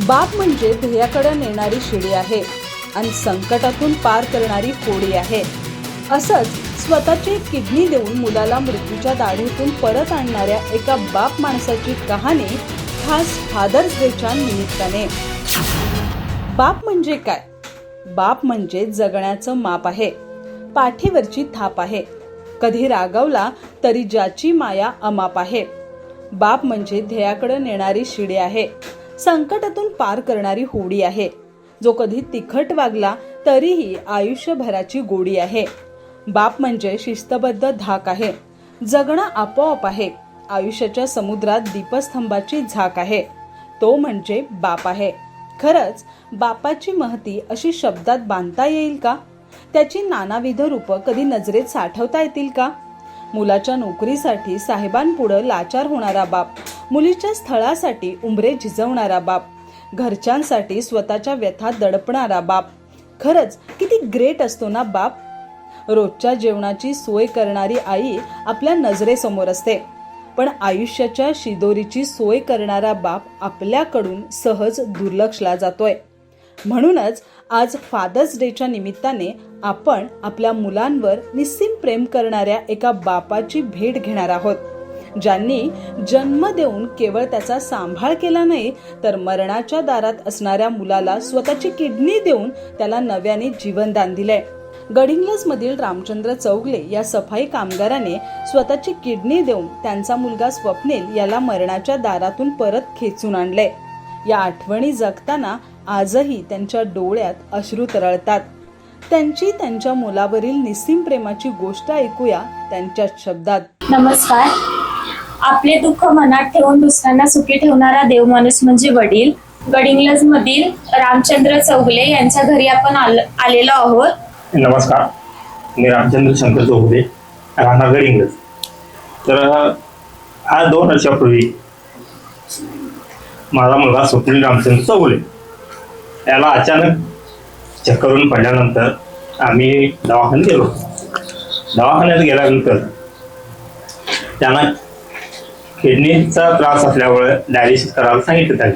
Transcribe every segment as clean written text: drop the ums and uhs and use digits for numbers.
बाप म्हणजे ध्येयाकडे नेणारी शिडी आहे आणि संकटातून पार करणारी होडी आहे. असंच स्वतःची किडनी देऊन मुलाला मृत्यूच्या दाढेतून परत आणणाऱ्या एका बाप माणसाची कहाणी खास फादर्स डेच्या निमित्ताने. बाप म्हणजे काय? बाप म्हणजे जगण्याचं माप आहे, पाठीवरची थाप आहे, कधी रागावला तरी ज्याची माया अमाप आहे. बाप म्हणजे ध्येयाकडे नेणारी शिडी आहे, संकटातून पार करणारी होडी आहे, जो कधी तिखट वागला तरीही आयुष्यभराची गोडी आहे. बाप म्हणजे शिस्तबद्ध धाक आहे, जगणं आपोआप आहे, आयुष्याच्या समुद्रात दीपस्तंभाची झाक आहे. तो म्हणजे बाप आहे. खरंच बापाची महती अशी शब्दात बांधता येईल का? त्याची नानाविध रूपं कधी नजरेत साठवता येतील का? मुलाच्या नोकरीसाठी साहेबांपुढं लाचार होणारा बाप, मुलीच्या स्थळासाठी उंबरे झिजवणारा बाप, घरच्यांसाठी स्वतःच्या व्यथा दडपणारा बाप. खरंच किती ग्रेट असतो ना बाप. रोजच्या जेवणाची सोय करणारी आई आपल्या नजरेसमोर असते, पण आयुष्याच्या शिदोरीची सोय करणारा बाप आपल्याकडून सहज दुर्लक्षला जातोय. म्हणूनच आज फादर्स डेच्या निमित्ताने आपण आपल्या मुलांवर निस्सीम प्रेम करणाऱ्या एका बापाची भेट घेणार आहोत, ज्यांनी जन्म देऊन केवळ त्याचा सांभाळ केला नाही, तर मरणाच्या दारात असणाऱ्या मुलाला स्वतःची किडनी देऊन त्याला नव्याने जीवनदान दिलंय. गडिंग्लजमधील रामचंद्र चौगले या सफाई कामगाराने स्वतःची किडनी देऊन त्यांचा मुलगा स्वप्नील याला मरणाच्या दारातून परत खेचून आणले. या आठवणी जगताना आजही त्यांच्या डोळ्यात अश्रू तरळतात. त्यांची त्यांच्या मुलावरील निस्सीम प्रेमाची गोष्ट ऐकूया त्यांच्याच शब्दात. नमस्कार. आपले दुःख मनात ठेवून दुसऱ्यांना सुखी ठेवणारा देवमाणूस म्हणजे वडील. गडिंग्लज मधील रामचंद्र चौगले यांच्या घरी आपण आलेलो आहोत. नमस्कार, मी रामचंद्र शंकर चौगले, राहणार गडिंग्लज. तर आज 2 वर्षापूर्वी माझा मुलगा स्वप्नील रामचंद्र चौगले याला अचानक चक्करून पडल्यानंतर आम्ही दवाखान्यात गेलो. दवाखान्यात गेल्यानंतर त्यांना किडनीचा त्रास असल्यामुळे डायलिसिस करायला सांगितलं. त्याने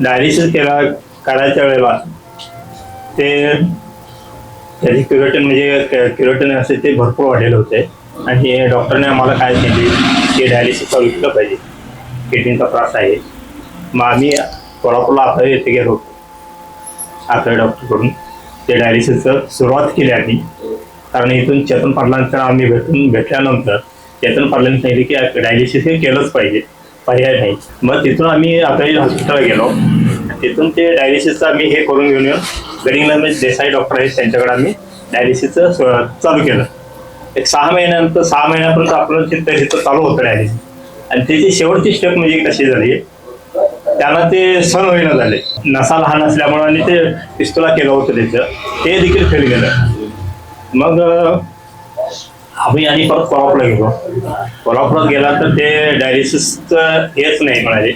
डायलिसिस करायच्या वेळेला त्याची क्युरेटिन म्हणजे क्युरेटिन असे ते भरपूर वाढलेले होते आणि डॉक्टरने आम्हाला काय सांगितले की डायलिसिस चालू केलं पाहिजे, किडनीचा त्रास आहे. मग आम्ही कोल्हापूरला आता येथे गेलो, आता डॉक्टरकडून ते डायलिसिसचं सुरुवात केली आम्ही. कारण इथून चेतन पाटलांचं आम्ही भेटल्यानंतर चेतन पाटलांनी सांगितले की डायलिसिस हे केलंच पाहिजे, पर्याय नाही. मग तिथून आम्ही आता हॉस्पिटलला गेलो. तिथून ते डायलिसिसचं आम्ही हे करून घेऊन येऊन गडिंग्लजमध्ये देसाई डॉक्टर आहेत त्यांच्याकडे आम्ही डायलिसिसचं चालू केलं. एक 6 महिन्यापर्यंत आपलं तिथं चालू होतं डायलिसिस. आणि त्याची शेवटची स्टेप म्हणजे कशी झाली, त्यांना ते सहन होईना झाले. नसा लहान असल्यामुळे आणि ते पिस्तुला केलं होतं त्याचं, ते देखील फेल गेलं. मग आम्ही आणि परत कोल्हापूरला गेलो. कोल्हापुरात गेल्यानंतर ते डायलिसिसचं हेच नाही म्हणाले,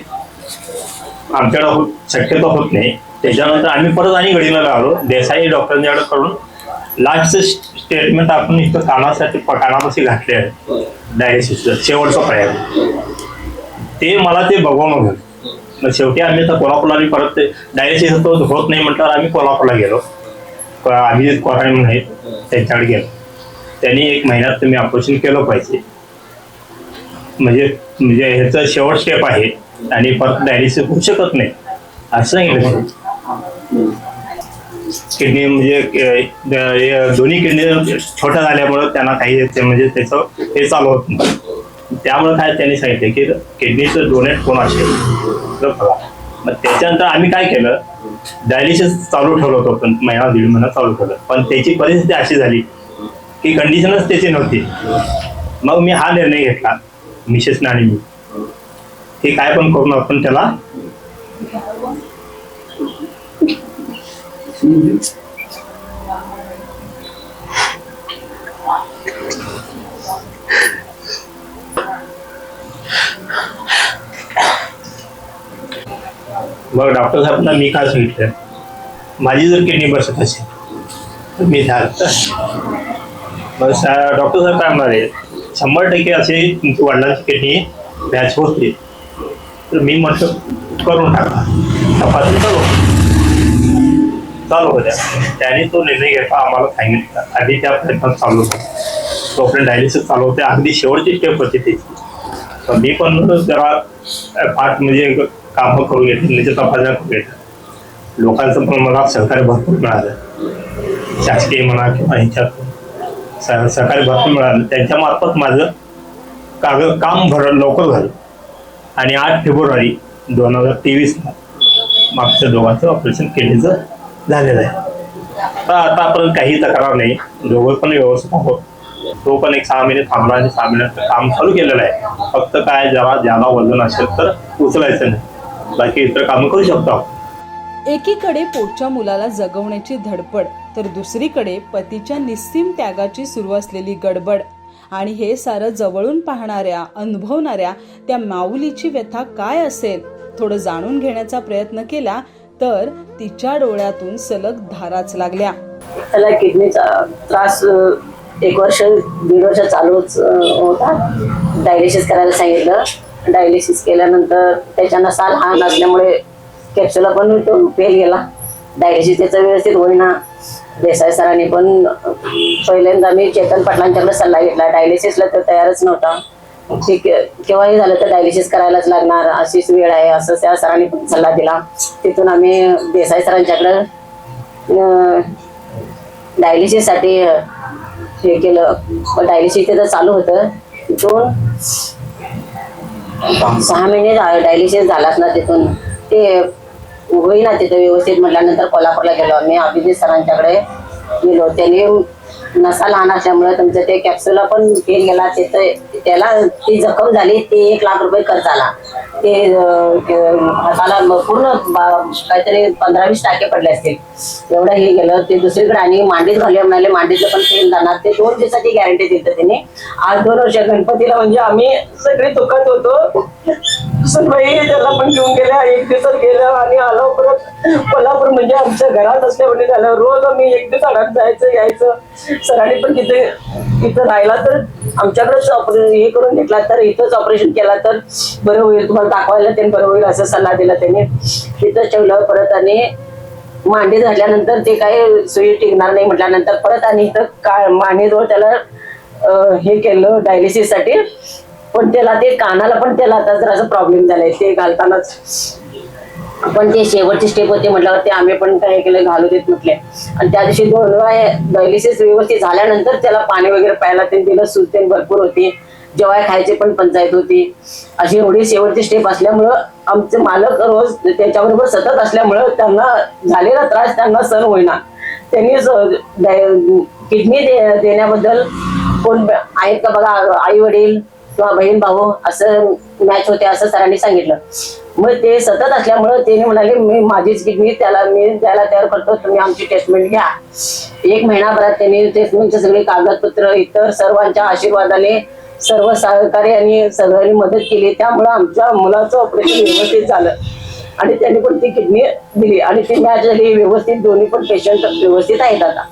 आमच्याकडं शक्यता होत नाही. त्याच्यानंतर आम्ही परत आणि गडिंग्लजला आलो. देसाई डॉक्टरांच्याकडे करून लास्टचं स्टेटमेंट आपण इथं कानापाशी घातले आहे डायलिसिसचं शेवटचा पर्याय. ते मला ते बघवून होतं. मग शेवटी आम्ही आता कोल्हापूरला परत ते डायलिसिस होत नाही म्हटल्यावर आम्ही कोल्हापूरला गेलो. आम्ही क्वारंटाईन नाही त्यांच्याकडे गेलो. त्यांनी 1 महिन्यात तुम्ही ऑपरेशन केलं पाहिजे, म्हणजे ह्याचं शेवट स्टेप आहे आणि परत डायलिसिस होऊ शकत नाही असं सांगितलं. किडनी म्हणजे दोन्ही किडनी छोट्या झाल्यामुळं त्यांना काही म्हणजे त्याचं हे चालू होत नाही. त्यामुळे काय त्यांनी सांगितलं की किडनीचं डोनेट कोण असेल तर बघा. मग त्याच्यानंतर आम्ही काय केलं, डायलिसिस चालू ठेवलं होतं, पण 1.5 महिना चालू ठेवलं. पण त्याची परिस्थिती अशी झाली की कंडिशनच त्याची नव्हती. मग मी हा निर्णय घेतला, मिसेसने आणि मी, की काय पण करून आपण त्याला मग डॉक्टर साहेबांना मी काय सांगितलं, माझी जर किडनी बसत असेल तर मी मग डॉक्टर साहेब काय म्हणाले, 100% असे तुमच्या वडिलांची किडनी मॅच होते. तर मी म्हटलं करून टाका, तपासणी चालू होत्या. त्याने तो निर्णय घ्यायचा आम्हाला सांगितलं. आधी त्या प्रयत्नात चालू होता, तोपर्यंत डायलिसिस चालू होते. अगदी शेवटची स्टेप होती ती. तर मी पण जरा फार म्हणजे कामं करून घेतली, म्हणजे तपासण्या करून घेतल्या. लोकांचं पण मला सहकार्य भरपूर मिळालं, शासकीय म्हणा किंवा ह्याच्यात सहकार्य भरपूर मिळालं. त्यांच्यामार्फत माझं काम लवकर झालं आणि 8 फेब्रुवारी 2023ला मागच्या दोघांचं ऑपरेशन किडनीचं झालेलं आहे. तर आतापर्यंत काही तक्रार नाही, दोघं पण व्यवस्थित आहोत. तो पण एक 6 महिने थांबला आणि 6 महिन्याचं काम चालू केलेलं आहे. फक्त काय जरा ज्यादा वजन असेल तर उचलायचं नाही, बाकी इतर कामं करू शकतो. एकीकडे पोटच्या मुलाला जगवण्याची धडपड, तर दुसरीकडे पतीच्या निस्सीम त्यागाची सुरू असलेली गडबड. आणि हे सारं जवळून पाहणाऱ्या, अनुभवणाऱ्या त्या माऊलीची व्यथा काय असेल, थोडं जाणून घेण्याचा प्रयत्न केला तर तिच्या डोळ्यातून सलग धाराच लागल्या. त्याला किडनीचा त्रास 1 वर्ष 1.5 वर्ष चालूच होता. डायलिसिस करायला सांगितलं. डायलिसिस केल्यानंतर त्याच्या नसा लहान असल्यामुळे कॅप्सूला पण तो फेल गेला. डायलिसिस त्याचं व्यवस्थित होईना. देसाई सरांनी पण पहिल्यांदा मी चेतन पाटलांच्याकडे सल्ला घेतला. डायलिसिसला तर तयारच नव्हता. ठीक आहे, केव्हाही झालं तर डायलिसिस करायलाच लागणार, अशीच वेळ आहे असं त्या सरांनी पण सल्ला दिला. तिथून आम्ही देसाई सरांच्याकडं डायलिसिससाठी हे केलं. डायलिसिस तिथं चालू होतं. तिथून 6 महिने डायलिसिस झालाच ना. तिथून ते होईना तिथं व्यवस्थित म्हटल्यानंतर कोल्हापूरला गेलो आम्ही. अभिजित सरांच्याकडे गेलो. त्यांनी नसा लहान असल्यामुळे तुमचं ते कॅप्सूला पण फेल गेला. त्याला ती जखम झाली. ते 1 लाख रुपये खर्च आला. ते हाताला पूर्ण काहीतरी 15-20 टाके पडले असतील, एवढं हे गेलं. ते दुसरीकडे आणि मांडीत घालूया म्हणाले, मांडीतलं पण फेल जाणार. ते 2 दिवसाची गॅरंटी दिली त्यांनी. आज 2 वर्ष गणपतीला म्हणजे आम्ही सगळे दुखत होतो. सुनबाई त्याला पण घेऊन गेल्या. 1 दिवसात गेलं आणि आलो परत कोल्हापूर. म्हणजे आमच्या घरात असल्यामुळे झालं. रोज आम्ही 1 दिवस आडात जायचं यायचं. सरांनी पण तिथं राहिला तर आमच्याकडेच हे करून घेतला, तर इथंच ऑपरेशन केला तर बरं होईल, तुम्हाला दाखवायला ते बरं होईल असं सल्ला दिला त्यांनी. तिथं ठेवलं परत. आणि मांडीत घातल्यानंतर ते काही सुई टिकणार नाही म्हटल्यानंतर परत आणि इथं मांडीजवळ त्याला हे केलं डायलिसिस साठी. पण त्याला ते कानाला पण त्याला आता जर असं प्रॉब्लेम झालाय ते घालतानाच. पण ते शेवटची स्टेप होती म्हटल्यावर ते आम्ही पण काय केलं, घालू देत म्हटले. आणि त्या दिवशी 2 वेळा डायलिसिस व्यवस्थित झाल्यानंतर त्याला पाणी वगैरे प्यायला ते दिलं. सूज भरपूर होती. जेव्हा खायची पण पंचायत होती. अशी एवढी शेवटची स्टेप असल्यामुळं आमचे मालक रोज त्याच्याबरोबर सतत असल्यामुळं त्यांना झालेला त्रास त्यांना सहन होईना. त्यांनी किडनी देण्याबद्दल कोण आहेत का बघा, आई वडील किंवा बहीण भाऊ असं मॅच होते असं सरांनी सांगितलं. मग ते सतत असल्यामुळं ते म्हणाले मी माझीच किडनी मी द्यायला तयार करतो, तुम्ही आमची ट्रीटमेंट घ्या. 1 महिनाभरात त्यांनी ट्रीटमेंटचे सगळे कागदपत्र इतर सर्वांच्या आशीर्वादाने सर्व सहकारी आणि सगळ्यांनी मदत केली. त्यामुळं आमच्या मुलाचं ऑपरेशन व्यवस्थित झालं आणि त्यांनी पण ती किडनी दिली आणि ती मॅच झाली व्यवस्थित. दोन्ही पण पेशंट व्यवस्थित आहेत आता.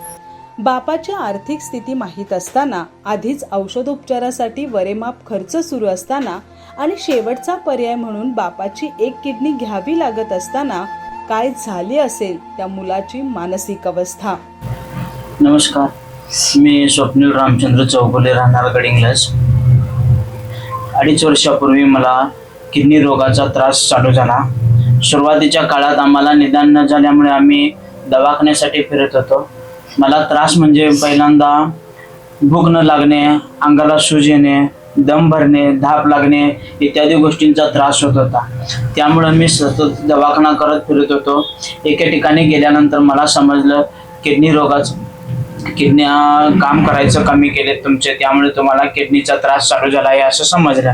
बापाची आर्थिक स्थिती माहीत असताना, आधीच औषधोपचारासाठी वरेमाप खर्च सुरू असताना आणि शेवटचा पर्याय म्हणून बापाची 1 किडनी घ्यावी लागत असताना काय झाली असेल त्या मुलाची मानसिक अवस्था. नमस्कार, मी स्वप्नील रामचंद्र चौगुले, राहणार गडिंग्लज. 2.5 वर्षापूर्वी मला किडनी रोगाचा त्रास चालू झाला. सुरुवातीच्या काळात आम्हाला निदान न झाल्यामुळे आम्ही दवाखान्यासाठी फिरत होतो. मला त्रास म्हणजे पहिल्यांदा भूक न लागणे, अंगाला सूज येणे, दम भरणे, धाप लागणे इत्यादी गोष्टींचा त्रास होत होता. त्यामुळे मी सतत दवाखाना करत फिरत होतो. एके ठिकाणी गेल्यानंतर मला समजलं किडन्या काम करायचं कमी केले तुमचे, त्यामुळे तुम्हाला किडनीचा त्रास चालू झाला आहे असं समजलं.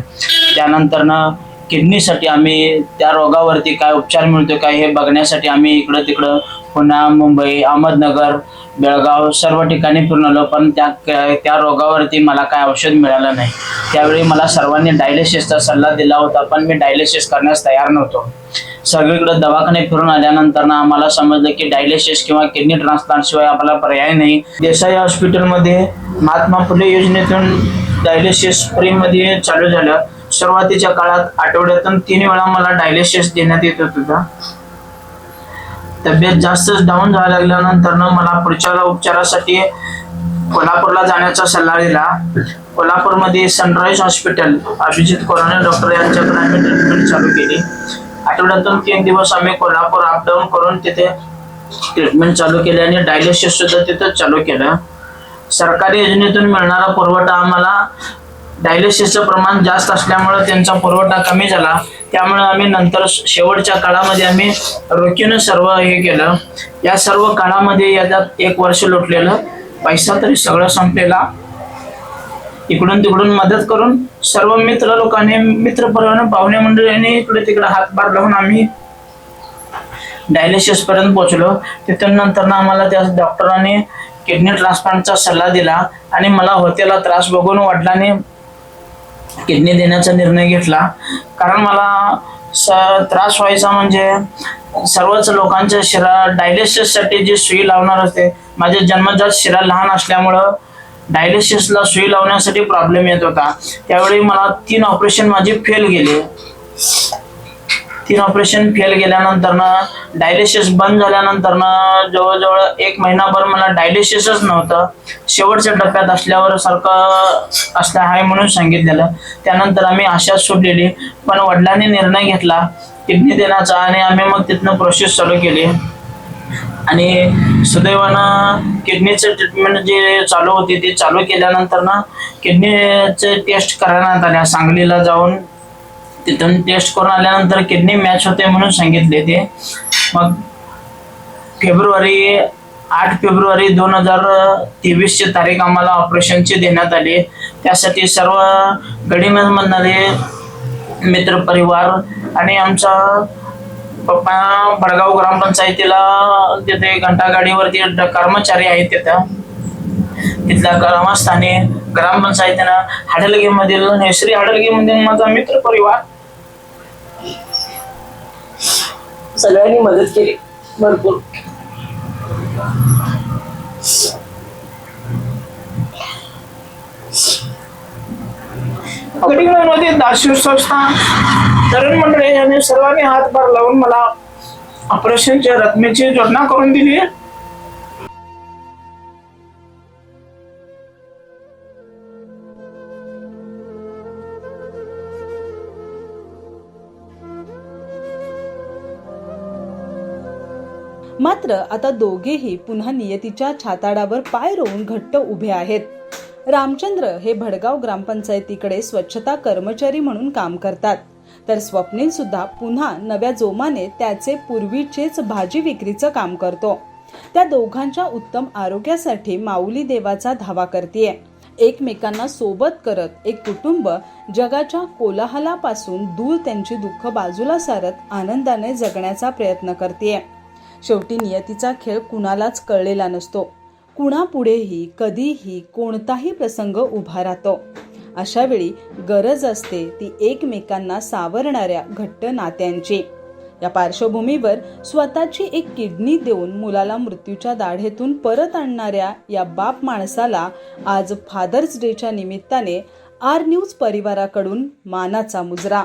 त्यानंतरनं किडनीसाठी आम्ही त्या रोगावरती काय उपचार मिळतो काय हे बघण्यासाठी आम्ही इकडं तिकडं पुणे, मुंबई, अहमदनगर, बेळगाव सर्व ठिकाणी फिरून आलो. पण त्या रोगावरती मला काय औषध मिळालं नाही. त्यावेळी मला सर्वांनी डायलिसिसचा सल्ला दिला होता, पण मी डायलिसिस करण्यास तयार नव्हतो. सगळीकडे दवाखाने फिरून आल्यानंतर आम्हाला समजलं की डायलिसिस किंवा किडनी ट्रान्सप्लांट शिवाय आपल्याला पर्याय नाही. देसाई हॉस्पिटलमध्ये महात्मा फुले योजनेतून डायलिसिस फ्रीमध्ये चालू झालं. सुरुवातीच्या काळात आठवड्यातून 3 वेळा मला डायलिसिस देण्यात येत होतं. तब्येत जास्त डाऊन व्हायला लागल्यानंतर मला पुढच्या उपचारासाठी कोल्हापूरला जाण्याचा सल्ला दिला. कोल्हापूरमध्ये sunrise hospital Abhijit Korane doctor यांच्याकडे आम्ही ट्रीटमेंट चालू केली. आठवड्यातून 3 दिवस आम्ही कोल्हापूर अपडाऊन करून तिथे ट्रीटमेंट चालू केली आणि डायलिसिस सुद्धा तिथं चालू केलं. सरकारी योजनेतून मिळणारा पुरवठा आम्हाला डायलिसिसचं प्रमाण जास्त असल्यामुळे त्यांचा पुरवठा कमी झाला. त्यामुळे आम्ही नंतर शेवटच्या काळामध्ये आम्ही रोखीनं सर्व हे केलं. या सर्व काळामध्ये याच्यात 1 वर्ष लोटलेलं, पैसा तरी सगळं संपलेला. इकडून तिकडून मदत करून सर्व मित्र लोकांनी, मित्र परिवार, पाहुणे मंडळींनी इकडे तिकडे हातभार लावून आम्ही डायलिसिस पर्यंत पोहोचलो. तिथून नंतर आम्हाला त्या डॉक्टरांनी किडनी ट्रान्सप्लांटचा सल्ला दिला आणि मला होतेला त्रास बघून वडिलांनी किडनी देण्याचा निर्णय घेतला. कारण मला त्रास व्हायचा म्हणजे सर्वच लोकांच्या शिरा डायलिसिससाठी जी सुई लावणार असते, माझ्या जन्मजात शिरा लहान असल्यामुळं डायलिसिसला सुई लावण्यासाठी प्रॉब्लेम येत होता. त्यावेळी मला 3 ऑपरेशन माझे फेल गेले. 3 ऑपरेशन फेल गेल्यानंतर डायलिसिस बंद झाल्यानंतर जवळजवळ 1 महिनाभर मला डायलिसिसच नव्हतं. शेवटच्या टप्प्यात असल्यावर सारखं असलं आहे म्हणून सांगितलेलं. त्यानंतर आम्ही आशाच सोडलेली, पण वडिलांनी निर्णय घेतला किडनी देण्याचा आणि आम्ही मग तिथनं प्रोसेस चालू केली. आणि सुदैवानं किडनीचं ट्रीटमेंट जे चालू होती ते चालू केल्यानंतर किडनीचे टेस्ट करण्यात आल्या. सांगलीला जाऊन तिथून टेस्ट करून आल्यानंतर किडनी मॅच होते म्हणून सांगितले ते. मग 8 फेब्रुवारी 2023 तारीख आम्हाला ऑपरेशनची देण्यात आली. त्यासाठी सर्व गडिंग्लजमधले मित्रपरिवार आणि आमचा पप्पा भडगाव ग्रामपंचायतीला तिथे घंटागाडीवरती कर्मचारी आहेत तिथल्या ग्रामस्थानी ग्रामपंचायतीनं हाडलगेमधील नेसरी हाडलगेमधील माझा मित्र परिवार सगळ्यांनी मदत केली भरपूर. गडिंग्लजमध्ये दाशी संस्था, तरुण मंडळी यांनी सर्वांनी हातभार लावून मला ऑपरेशनच्या रकमेची योजना करून दिली. मात्र आता दोघेही पुन्हा नियतीच्या छाताडावर पाय रोवून घट्ट उभे आहेत. रामचंद्र हे भडगाव ग्रामपंचायतीकडे स्वच्छता कर्मचारी म्हणून काम करतात, तर स्वप्नील सुद्धा पुन्हा नव्या जोमाने त्याचे पूर्वीचेच भाजी विक्रीचं काम करतो. त्या दोघांच्या उत्तम आरोग्यासाठी माऊली देवाचा धावा करतेय. एकमेकांना सोबत करत एक कुटुंब जगाच्या कोलाहलापासून दूर त्यांची दुःख बाजूला सारत आनंदाने जगण्याचा प्रयत्न करतेय. शेवटी नियतीचा खेळ कुणालाच कळलेला नसतो. कुणापुढेही कधीही कोणताही प्रसंग उभा राहतो. अशा वेळी गरज असते ती एकमेकांना सावरणाऱ्या घट्ट नात्यांची. या पार्श्वभूमीवर स्वतःची एक किडनी देऊन मुलाला मृत्यूच्या दाढेतून परत आणणाऱ्या या बाप माणसाला आज फादर्स डेच्या निमित्ताने आर न्यूज परिवाराकडून मानाचा मुजरा.